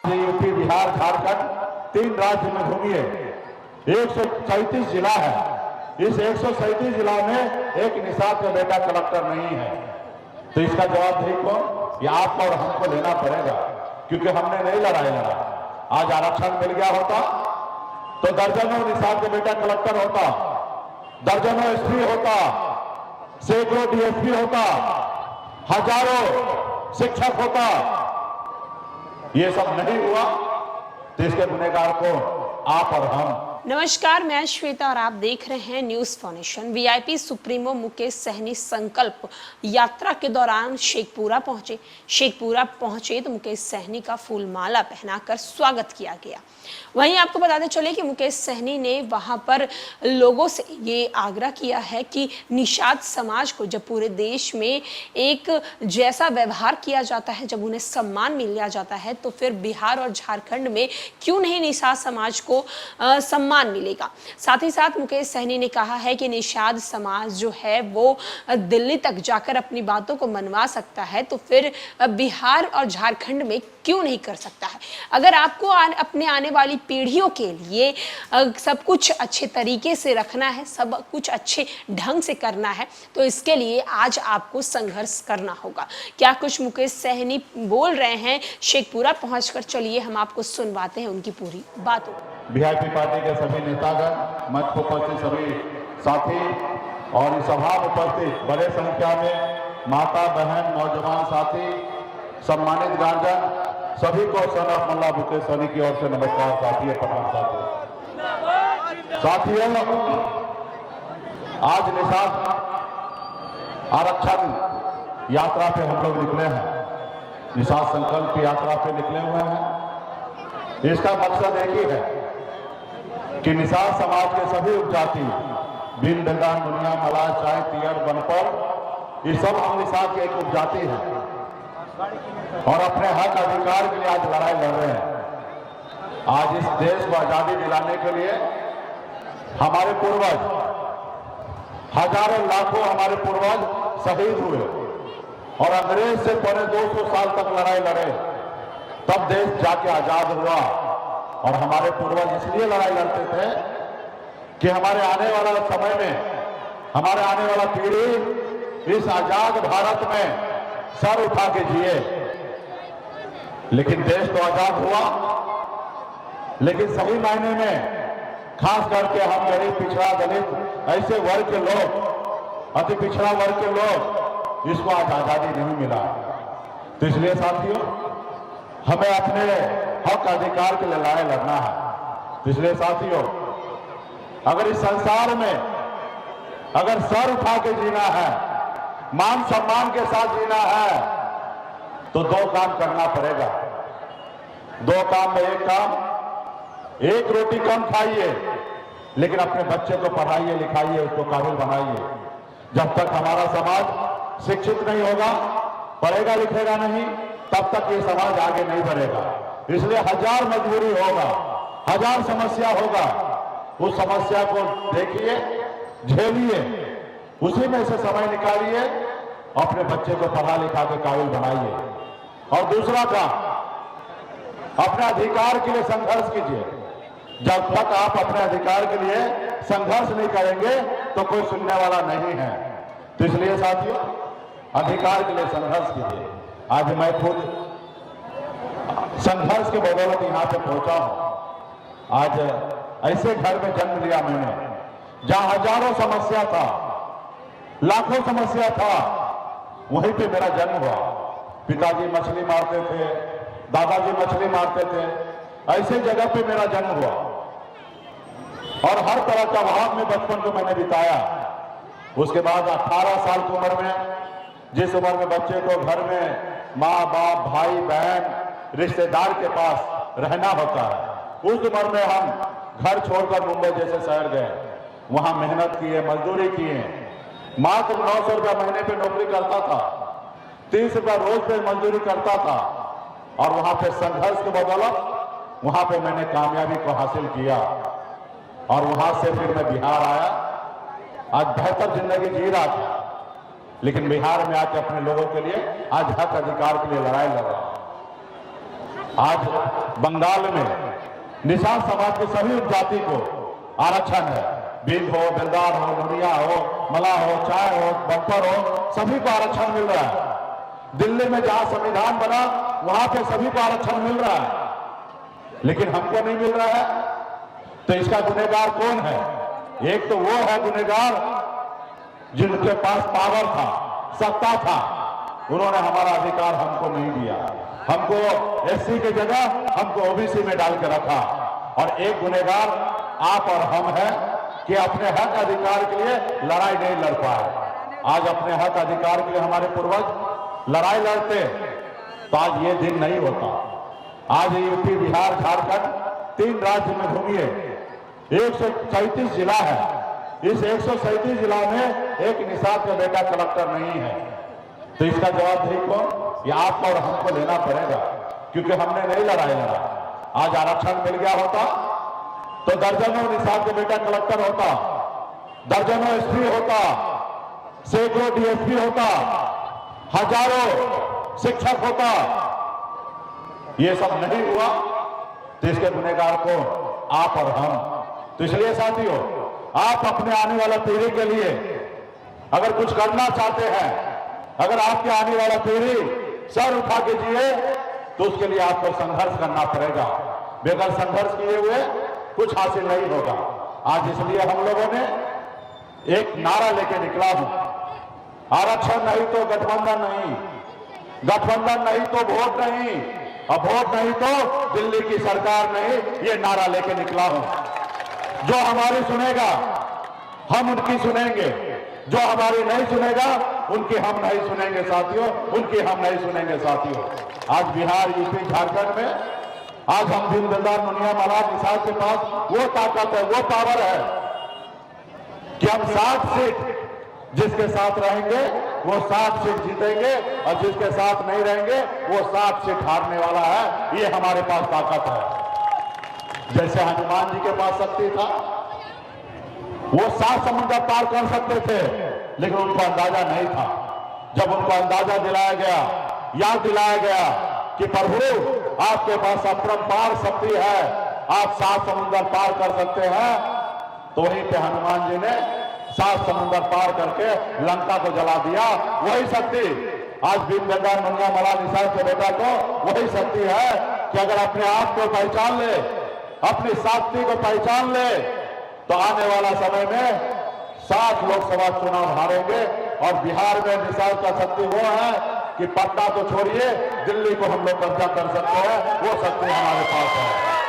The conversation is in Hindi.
यूपी, बिहार, झारखंड, 3 राज्य में घूमिए, 137 जिला है। इस 137 जिला में एक निषाद का बेटा कलेक्टर नहीं है, तो इसका जवाबदेही कौन? ये आपको और हमको लेना पड़ेगा, क्योंकि हमने नहीं लड़ाई लड़ा। आज आरक्षण मिल गया होता तो दर्जनों निषाद का बेटा कलेक्टर होता, दर्जनों एसपी होता, सैकड़ों डीएसपी होता, हजारों शिक्षक होता। ये सब नहीं हुआ तो इसके गुनहगार को आप और हम। नमस्कार, मैं श्वेता और आप देख रहे हैं news foundation. VIP supremo Mukesh Sahani संकल्प यात्रा के दौरान शेखपुरा पहुंचे। शेखपुरा पहुंचे तो मुकेश सहनी का फूलमाला पहनाकर स्वागत किया गया। वहीं आपको बताते चले कि मुकेश सहनी ने वहां पर लोगों से ये आग्रह किया है कि निषाद समाज को जब पूरे देश में एक जैसा व्यवहार किया जाता है, जब उन्हें सम्मान मिल जाता है, तो फिर बिहार और झारखंड में क्यों नहीं निषाद समाज को सम्मान मिलेगा। साथ ही साथ मुकेश सहनी ने कहा है कि निषाद समाज जो है वो दिल्ली तक जाकर अपनी बातों को मनवा सकता है, तो फिर बिहार और झारखंड में क्यों नहीं कर सकता है। अगर आपको अपने आने वाली पीढ़ियों के लिए सब कुछ अच्छे तरीके से रखना है, सब कुछ अच्छे ढंग से करना है, तो इसके लिए आज आपको संघर्ष करना होगा। क्या कुछ मुकेश सहनी बोल रहे हैं शेखपुरा पहुंचकर, चलिए हम आपको सुनवाते हैं उनकी पूरी बातों। वीआईपी पार्टी के सभी नेतागण, मंच पर उपस्थित सभी साथी और इस सभा में उपस्थित बड़े संख्या में माता, बहन, नौजवान साथी, सम्मानित गार्जियन, सभी को सन ऑफ मल्ला मुकेश सहनी की ओर से नमस्कार। साथियों, प्रणाम। साथियों, आज निषाद आरक्षण यात्रा पे हम लोग निकले हैं, निषाद संकल्प की यात्रा पे निकले हुए हैं। इसका मकसद एक ही है कि निषाद समाज के सभी उपजाति, भिन्न, दंडान, दुनिया, मलाह, चाय, तियर, बनपर, ये सब हम निषाद के एक उपजाति हैं और अपने हक अधिकार के लिए आज लड़ाई लड़ रहे हैं। आज इस देश को आजादी दिलाने के लिए हमारे पूर्वज, हजारों लाखों हमारे पूर्वज शहीद हुए और अंग्रेज से पौने 200 साल तक लड़ाई लड़े, तब देश जाके आजाद हुआ। और हमारे पूर्वज इसलिए लड़ाई लड़ते थे कि हमारे आने वाला समय में, हमारे आने वाला पीढ़ी इस आजाद भारत में सर उठा के जिए। लेकिन देश तो आजाद हुआ, लेकिन सही मायने में खास करके हम गरीब, पिछड़ा, दलित, ऐसे वर्ग के लोग, अति पिछड़ा वर्ग के लोग, इसको आज आजादी नहीं मिला। तो इसलिए साथियों, हमें अपने हक अधिकार के लिए लड़ाई लड़ना है। तो इसलिए साथियों, अगर इस संसार में अगर सर उठा के जीना है, मान सम्मान के साथ जीना है, तो 2 काम करना पड़ेगा। 2 काम में एक काम, एक रोटी कम खाइए, लेकिन अपने बच्चे को पढ़ाइए, लिखाइए, उसको काबिल बनाइए। जब तक हमारा समाज शिक्षित नहीं होगा, पढ़ेगा लिखेगा नहीं, तब तक ये समाज आगे नहीं बढ़ेगा। इसलिए हजार मजबूरी होगा, हजार समस्या होगा, उस समस्या को देखिए, झेलिए, उसी में से समय निकालिए, अपने बच्चे को पढ़ा लिखा के काबिल बनाइए। और दूसरा काम, अपने अधिकार के लिए संघर्ष कीजिए। जब तक आप अपने अधिकार के लिए संघर्ष नहीं करेंगे तो कोई सुनने वाला नहीं है। तो इसलिए साथियों, अधिकार के लिए संघर्ष कीजिए। आज मैं खुद संघर्ष के बदौलत यहाँ पे पहुंचा हूं। आज ऐसे घर में जन्म लिया मैंने जहां हजारों समस्या था, लाखों समस्या था, वहीं पे मेरा जन्म हुआ। पिताजी मछली मारते थे, दादाजी मछली मारते थे, ऐसे जगह पे मेरा जन्म हुआ और हर तरह का भाव में बचपन को मैंने बिताया। उसके बाद 18 साल की उम्र में, जिस उम्र में बच्चे को घर में माँ बाप, भाई बहन, रिश्तेदार के पास रहना होता है, उस उम्र में हम घर छोड़कर मुंबई जैसे शहर गए, वहां मेहनत किए, मजदूरी किए। मात्र 900 रुपया महीने पे नौकरी करता था, 30 रुपया रोज पे मजदूरी करता था और वहां पे संघर्ष के बदौलत वहां पे मैंने कामयाबी को हासिल किया और वहां से फिर मैं बिहार आया। आज बेहतर जिंदगी जी रहा था, लेकिन बिहार में आके अपने लोगों के लिए आज हक अधिकार के लिए लड़ाई लड़ रहा हूं। आज बंगाल में निषाद समाज के सभी उपजाति को आरक्षण है। भील हो, दिलदार हो, मुनिया हो, मला हो, चाय हो, बम्पर हो, सभी को आरक्षण मिल रहा है। दिल्ली में जहां संविधान बना वहां पे सभी को आरक्षण मिल रहा है, लेकिन हमको नहीं मिल रहा है। तो इसका गुनहगार कौन है? एक तो वो है गुनहगार जिनके पास पावर था, सत्ता था, उन्होंने हमारा अधिकार हमको नहीं दिया। हमको एससी की जगह हमको ओबीसी में डाल के रखा। और एक गुनहगार आप और हम हैं कि अपने हक अधिकार के लिए लड़ाई नहीं लड़ पाए। आज अपने हक अधिकार के लिए हमारे पूर्वज लड़ाई लड़ते तो आज ये दिन नहीं होता। आज यूपी, बिहार, झारखंड 3 राज्य में घूमिए, 137 जिला है। इस 137 जिला में एक निषाद का बेटा कलेक्टर नहीं है। तो इसका जवाबदेही कौन? ये आपको और हमको लेना पड़ेगा, क्योंकि हमने नहीं लड़ाई लड़ा। आज आरक्षण मिल गया होता तो दर्जनों निषाद का बेटा कलेक्टर होता, दर्जनों एसपी होता, सैकड़ों डीएसपी होता, हजारों शिक्षक होता। ये सब नहीं हुआ तो इसके गुनहगार को आप और हम। तो इसलिए साथियों, आप अपने आने वाला पीढ़ी के लिए अगर कुछ करना चाहते हैं, अगर आपके आने वाला पीढ़ी सर उठा के जिए, तो उसके लिए आपको संघर्ष करना पड़ेगा। बगैर संघर्ष किए हुए कुछ हासिल नहीं होगा। आज इसलिए हम लोगों ने एक नारा लेके निकला हूं, आरक्षण नहीं तो गठबंधन नहीं, गठबंधन नहीं तो वोट नहीं, और वोट नहीं तो दिल्ली की सरकार नहीं। ये नारा लेके निकला हूं। जो हमारी सुनेगा हम उनकी सुनेंगे, जो हमारी नहीं सुनेगा उनकी हम नहीं सुनेंगे साथियों, उनकी हम नहीं सुनेंगे साथियों। आज बिहार, यूपी, झारखंड में आज हम भील, दिलदार, मुनिया, मला, निषाद के पास वो ताकत है, वो पावर है कि हम 60 सीट जिसके साथ रहेंगे वो 60 सीट जीतेंगे, और जिसके साथ नहीं रहेंगे वो 60 सीट हारने वाला है। ये हमारे पास ताकत है। जैसे हनुमान जी के पास शक्ति था, वो 7 समुद्र पार कर सकते थे, लेकिन उनको अंदाजा नहीं था। जब उनको अंदाजा दिलाया गया, याद दिलाया गया कि प्रभु आपके पास अपरंपार शक्ति है, आप 7 समुद्र पार कर सकते हैं, तो वहीं पे हनुमान जी ने 7 समुद्र पार करके लंका को जला दिया। वही शक्ति आज भील, दिलदार, मुनिया, मला, निषाद के बेटा को वही शक्ति है कि अगर अपने आप को पहचान ले, अपनी शक्ति को पहचान ले, तो आने वाला समय में 7 लोकसभा चुनाव हारेंगे। और बिहार में निषाद का शक्ति वो है कि पटना तो छोड़िए, दिल्ली को हम लोग कब्जा कर सकते हैं। वो शक्ति हमारे पास है।